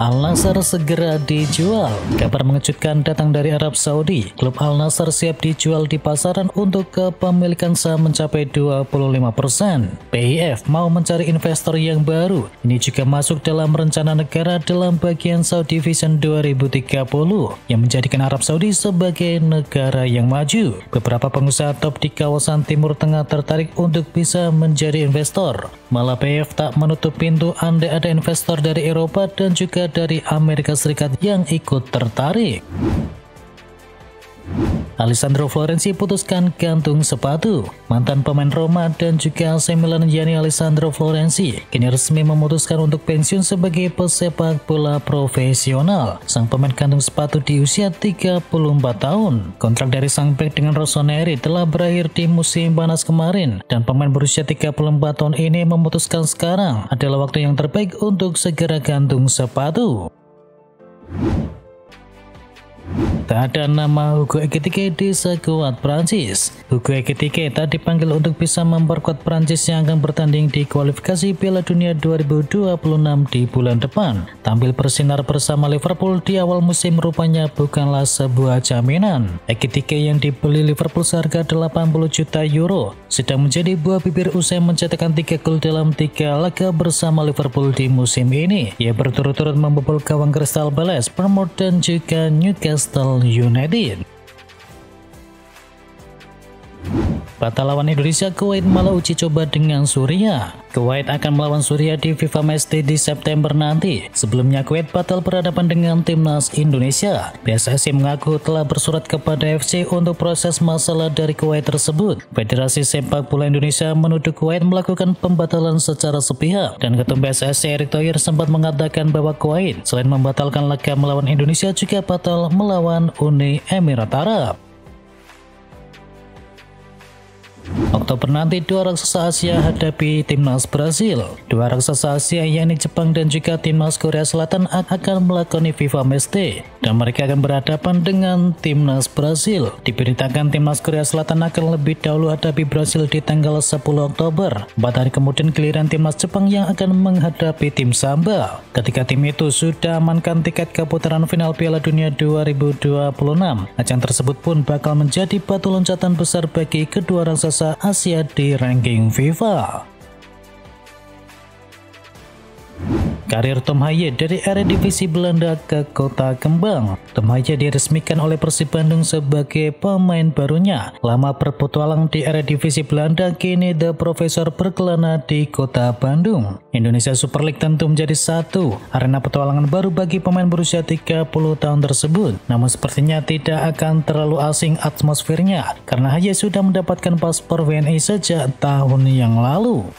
Al Nassr segera dijual. Kabar mengejutkan datang dari Arab Saudi. Klub Al Nassr siap dijual di pasaran untuk kepemilikan saham mencapai 25%. PIF mau mencari investor yang baru. Ini juga masuk dalam rencana negara dalam bagian Saudi Vision 2030 yang menjadikan Arab Saudi sebagai negara yang maju. Beberapa pengusaha top di kawasan Timur Tengah tertarik untuk bisa menjadi investor. Malah PIF tak menutup pintu andai ada investor dari Eropa dan juga dari Amerika Serikat yang ikut tertarik. Alessandro Florenzi putuskan gantung sepatu. Mantan pemain Roma dan juga AC Milan yakni Alessandro Florenzi kini resmi memutuskan untuk pensiun sebagai pesepak bola profesional. Sang pemain gantung sepatu di usia 34 tahun. Kontrak dari sang bek dengan Rossoneri telah berakhir di musim panas kemarin dan pemain berusia 34 tahun ini memutuskan sekarang adalah waktu yang terbaik untuk segera gantung sepatu. Tak ada nama Hugo Ekitike di skuad Prancis. Hugo Ekitike tak dipanggil untuk bisa memperkuat Prancis yang akan bertanding di kualifikasi Piala Dunia 2026 di bulan depan. Tampil bersinar bersama Liverpool di awal musim rupanya bukanlah sebuah jaminan. Ekitike yang dibeli Liverpool seharga 80 juta euro sedang menjadi buah bibir usai mencetakkan 3 gol dalam 3 laga bersama Liverpool di musim ini. Ia berturut-turut membobol gawang Crystal Palace, Bournemouth dan juga Newcastle United. Batal lawan Indonesia, Kuwait malah uji coba dengan Suriah. Kuwait akan melawan Suriah di FIFA Matchday di September nanti. Sebelumnya Kuwait batal berhadapan dengan timnas Indonesia. PSSI mengaku telah bersurat kepada FC untuk proses masalah dari Kuwait tersebut. Federasi Sepak Bola Indonesia menuduh Kuwait melakukan pembatalan secara sepihak dan Ketum PSSI Erick Thohir sempat mengatakan bahwa Kuwait selain membatalkan laga melawan Indonesia juga batal melawan Uni Emirat Arab. Oktober nanti dua raksasa Asia hadapi timnas Brasil. Dua raksasa Asia yakni Jepang dan juga timnas Korea Selatan akan melakoni FIFA Matchday dan mereka akan berhadapan dengan timnas Brasil. Diberitakan timnas Korea Selatan akan lebih dahulu hadapi Brasil di tanggal 10 Oktober. 4 hari kemudian giliran timnas Jepang yang akan menghadapi tim Samba. Ketika tim itu sudah amankan tiket ke putaran final Piala Dunia 2026, ajang tersebut pun bakal menjadi batu loncatan besar bagi kedua raksasa Asia di ranking FIFA. Karir Tom Haaien dari Eredivisie Belanda ke Kota Kembang. Tom Haaien diresmikan oleh Persib Bandung sebagai pemain barunya. Lama berpetualang di Eredivisie Belanda, kini The Professor berkelana di Kota Bandung. Indonesia Super League tentu menjadi satu arena petualangan baru bagi pemain berusia 30 tahun tersebut. Namun sepertinya tidak akan terlalu asing atmosfernya karena Haaien sudah mendapatkan paspor WNI sejak tahun yang lalu.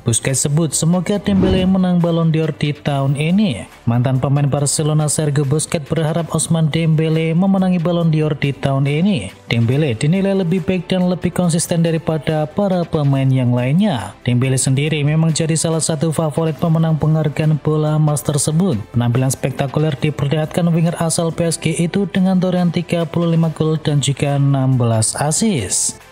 Busquets sebut semoga Dembele menang Ballon d'Or di tahun ini. Mantan pemain Barcelona Sergio Busquets berharap Ousmane Dembele memenangi Ballon d'Or di tahun ini. Dembele dinilai lebih baik dan lebih konsisten daripada para pemain yang lainnya. Dembele sendiri memang jadi salah satu favorit pemenang penghargaan bola emas tersebut. Penampilan spektakuler diperlihatkan winger asal PSG itu dengan torehan 35 gol dan juga 16 assist.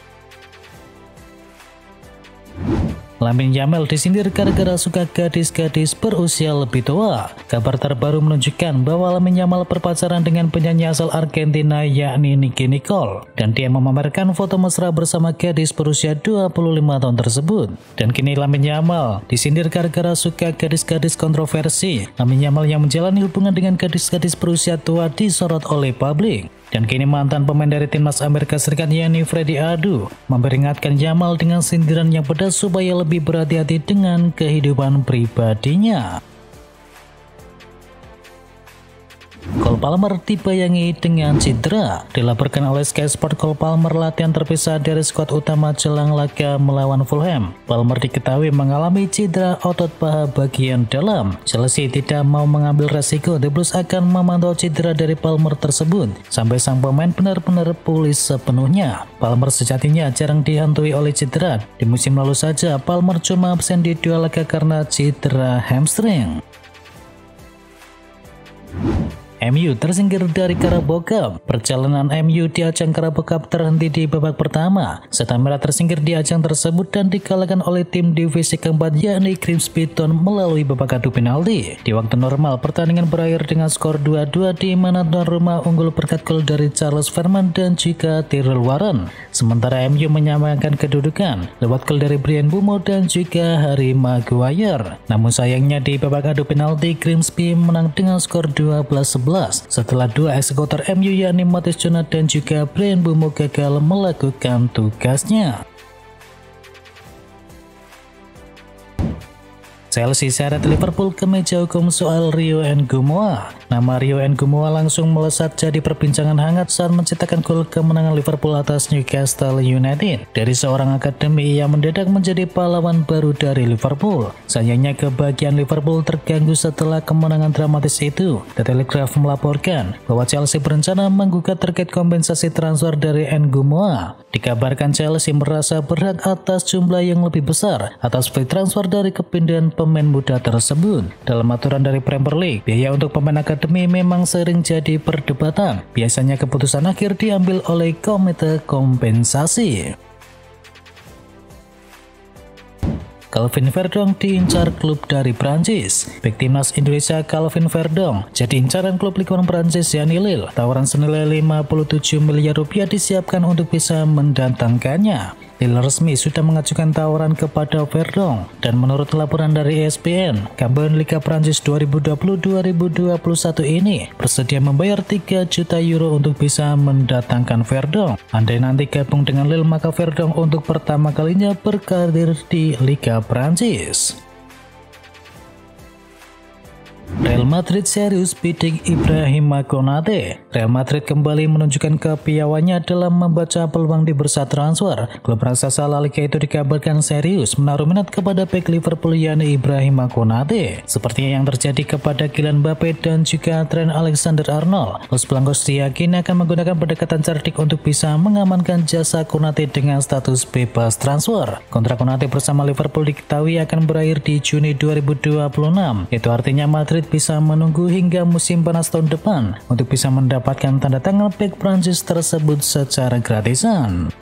Lamine Yamal disindir gara-gara suka gadis-gadis berusia lebih tua. Kabar terbaru menunjukkan bahwa Lamine Yamal berpacaran dengan penyanyi asal Argentina yakni Nicki Nicole. Dan dia memamerkan foto mesra bersama gadis berusia 25 tahun tersebut. Dan kini Lamine Yamal disindir gara-gara suka gadis-gadis kontroversi. Lamine Yamal yang menjalani hubungan dengan gadis-gadis berusia tua disorot oleh publik. Dan kini mantan pemain dari timnas Amerika Serikat yakni Freddie Adu memperingatkan Yamal dengan sindiran yang pedas supaya lebih berhati-hati dengan kehidupan pribadinya. Cole Palmer dibayangi dengan cedera. Dilaporkan oleh Sky Sport, Cole Palmer latihan terpisah dari skuad utama jelang laga melawan Fulham. Palmer diketahui mengalami cedera otot paha bagian dalam. Chelsea tidak mau mengambil resiko The Blues akan memantau cedera dari Palmer tersebut sampai sang pemain benar-benar pulih sepenuhnya. Palmer sejatinya jarang dihantui oleh cedera. Di musim lalu saja Palmer cuma absen di 2 laga karena cedera hamstring. MU tersingkir dari Carabao Cup. Perjalanan MU di ajang Carabao Cup terhenti di babak pertama. Setan Merah tersingkir di ajang tersebut dan dikalahkan oleh tim divisi keempat yakni Grimsby Town melalui babak adu penalti. Di waktu normal, pertandingan berakhir dengan skor 2-2 di mana tuan rumah unggul berkat gol dari Charles Verman dan juga Tyrell Warren. Sementara MU menyamakan kedudukan lewat gol dari Bryan Mbeumo dan juga Harry Maguire. Namun sayangnya di babak adu penalti Grimsby menang dengan skor 12-11 setelah dua eksekutor MU yakni Matheus Jonas dan juga Bryan Mbeumo gagal melakukan tugasnya. Chelsea syarat Liverpool ke meja hukum soal Rio N'Gumoa. Nama Rio N'Gumoa langsung melesat jadi perbincangan hangat saat mencetakkan gol kemenangan Liverpool atas Newcastle United. Dari seorang akademi yang mendadak menjadi pahlawan baru dari Liverpool. Sayangnya kebahagiaan Liverpool terganggu setelah kemenangan dramatis itu. The Telegraph melaporkan bahwa Chelsea berencana menggugat terkait kompensasi transfer dari N'Gumoa. Dikabarkan Chelsea merasa berhak atas jumlah yang lebih besar atas free transfer dari kepindahan pemain muda tersebut. Dalam aturan dari Premier League, biaya untuk pemain akademi memang sering jadi perdebatan. Biasanya keputusan akhir diambil oleh komite kompensasi. Calvin Verdong diincar klub dari Prancis. Bek timnas Indonesia Calvin Verdong jadi incaran klub Ligue 1 Prancis yakni Lille. Tawaran senilai 57 miliar rupiah disiapkan untuk bisa mendatangkannya. Lille resmi sudah mengajukan tawaran kepada Verdong dan menurut laporan dari ESPN, Gabon Liga Prancis 2020-2021 ini bersedia membayar 3 juta euro untuk bisa mendatangkan Verdong. Andai nanti gabung dengan Lille, maka Verdong untuk pertama kalinya berkarir di Liga Prancis. Real Madrid serius bidding Ibrahim Konate. Real Madrid kembali menunjukkan kepiawaiannya dalam membaca peluang di bursa transfer. Klub raksasa La Liga itu dikabarkan serius menaruh minat kepada bek Liverpool yakni Ibrahim Konate. Seperti yang terjadi kepada Kylian Mbappe dan juga Trent Alexander-Arnold. Los Blancos diyakini akan menggunakan pendekatan cerdik untuk bisa mengamankan jasa Konate dengan status bebas transfer. Kontrak Konate bersama Liverpool diketahui akan berakhir di Juni 2026. Itu artinya Madrid bisa menunggu hingga musim panas tahun depan untuk bisa mendapatkan tanda tangan bek Prancis tersebut secara gratisan.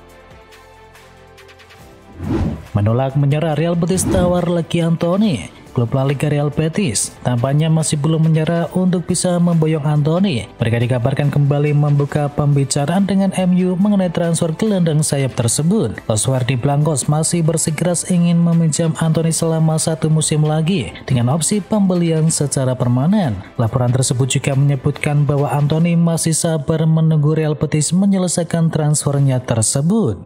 Menolak menyerah, Real Betis tawar lagi Antony. Klub La Liga Real Betis tampaknya masih belum menyerah untuk bisa memboyong Antony. Mereka dikabarkan kembali membuka pembicaraan dengan MU mengenai transfer gelandang sayap tersebut. Los Verdi Blancos masih bersikeras ingin meminjam Antony selama 1 musim lagi dengan opsi pembelian secara permanen. Laporan tersebut juga menyebutkan bahwa Antony masih sabar menunggu Real Betis menyelesaikan transfernya tersebut.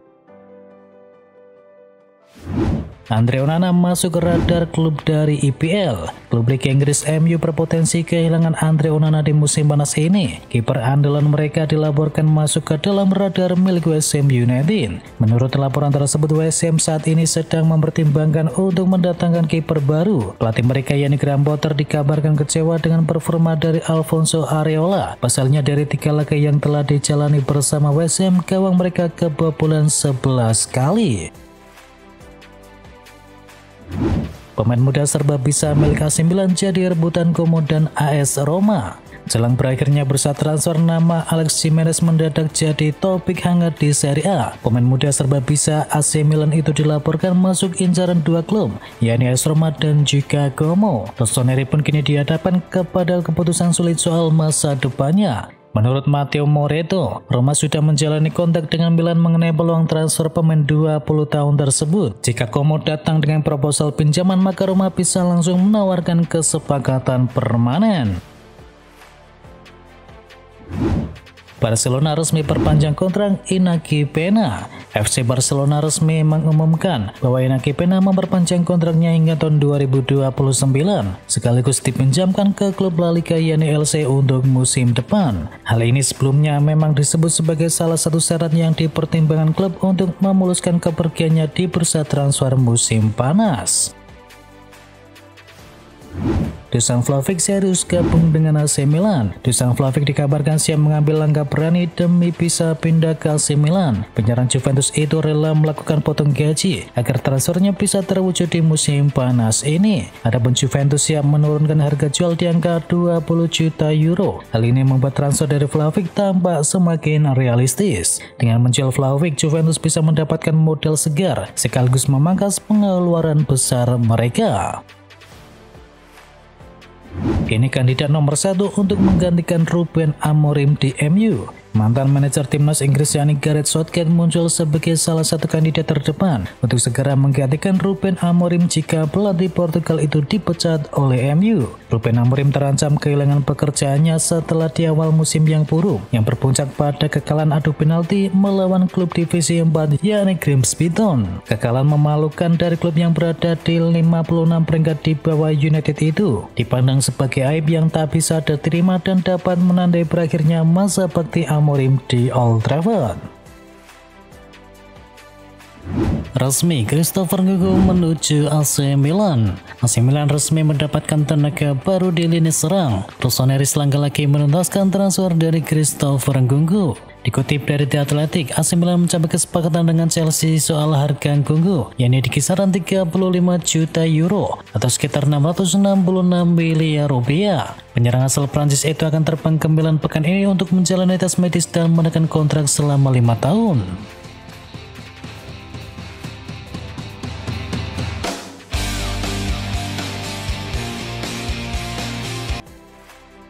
Andre Onana masuk ke radar klub dari IPL. Klub Liga Inggris MU berpotensi kehilangan Andre Onana di musim panas ini. Kiper andalan mereka dilaporkan masuk ke dalam radar milik West Ham United. Menurut laporan tersebut, West Ham saat ini sedang mempertimbangkan untuk mendatangkan kiper baru. Pelatih mereka yakni Graham Potter dikabarkan kecewa dengan performa dari Alfonso Areola. Pasalnya dari 3 laga yang telah dijalani bersama West Ham, gawang mereka kebobolan 11 kali. Pemain muda serba bisa milik AC Milan jadi rebutan Como dan AS Roma. Jelang berakhirnya bursa transfer, nama Alex Jimenez mendadak jadi topik hangat di Serie A. Pemain muda serba bisa AC Milan itu dilaporkan masuk incaran 2 klub, yakni AS Roma dan juga Como. Rossoneri pun kini dihadapkan kepada keputusan sulit soal masa depannya. Menurut Matteo Moretto, Roma sudah menjalani kontak dengan Milan mengenai peluang transfer pemain 20 tahun tersebut. Jika Como datang dengan proposal pinjaman, maka Roma bisa langsung menawarkan kesepakatan permanen. Barcelona resmi perpanjang kontrak Inaki Pena. FC Barcelona resmi mengumumkan bahwa Inaki Pena memperpanjang kontraknya hingga tahun 2029, sekaligus dipinjamkan ke klub La Liga yakni Elche untuk musim depan. Hal ini sebelumnya memang disebut sebagai salah satu syarat yang dipertimbangkan klub untuk memuluskan kepergiannya di bursa transfer musim panas. Dusan Vlahovic serius gabung dengan AC Milan. Dusan Vlahovic dikabarkan siap mengambil langkah berani demi bisa pindah ke AC Milan. Penyerang Juventus itu rela melakukan potong gaji agar transfernya bisa terwujud di musim panas ini. Adapun Juventus siap menurunkan harga jual di angka 20 juta euro. Hal ini membuat transfer dari Vlahovic tampak semakin realistis. Dengan menjual Vlahovic, Juventus bisa mendapatkan modal segar sekaligus memangkas pengeluaran besar mereka. Kini kandidat nomor 1 untuk menggantikan Ruben Amorim di MU. Mantan manajer timnas Inggris yakni Gareth Southgate muncul sebagai salah satu kandidat terdepan untuk segera menggantikan Ruben Amorim jika pelatih Portugal itu dipecat oleh MU. Ruben Amorim terancam kehilangan pekerjaannya setelah di awal musim yang buruk yang berpuncak pada kekalahan adu penalti melawan klub divisi 4 yakni Grimsby Town. Kekalahan memalukan dari klub yang berada di 56 peringkat di bawah United itu dipandang sebagai aib yang tak bisa diterima dan dapat menandai berakhirnya masa bakti Amorim di Old Trafford. Resmi, Christopher Nkunku menuju AC Milan. AC Milan resmi mendapatkan tenaga baru di lini serang. Rossoneri selangkah lagi menuntaskan transfer dari Christopher Nkunku. Dikutip dari The Athletic, AC Milan mencapai kesepakatan dengan Chelsea soal harga Nkunku, yakni di kisaran 35 juta euro atau sekitar 666 miliar rupiah. Penyerang asal Prancis itu akan terbang ke Milan pekan ini untuk menjalani tes medis dan menekan kontrak selama 5 tahun.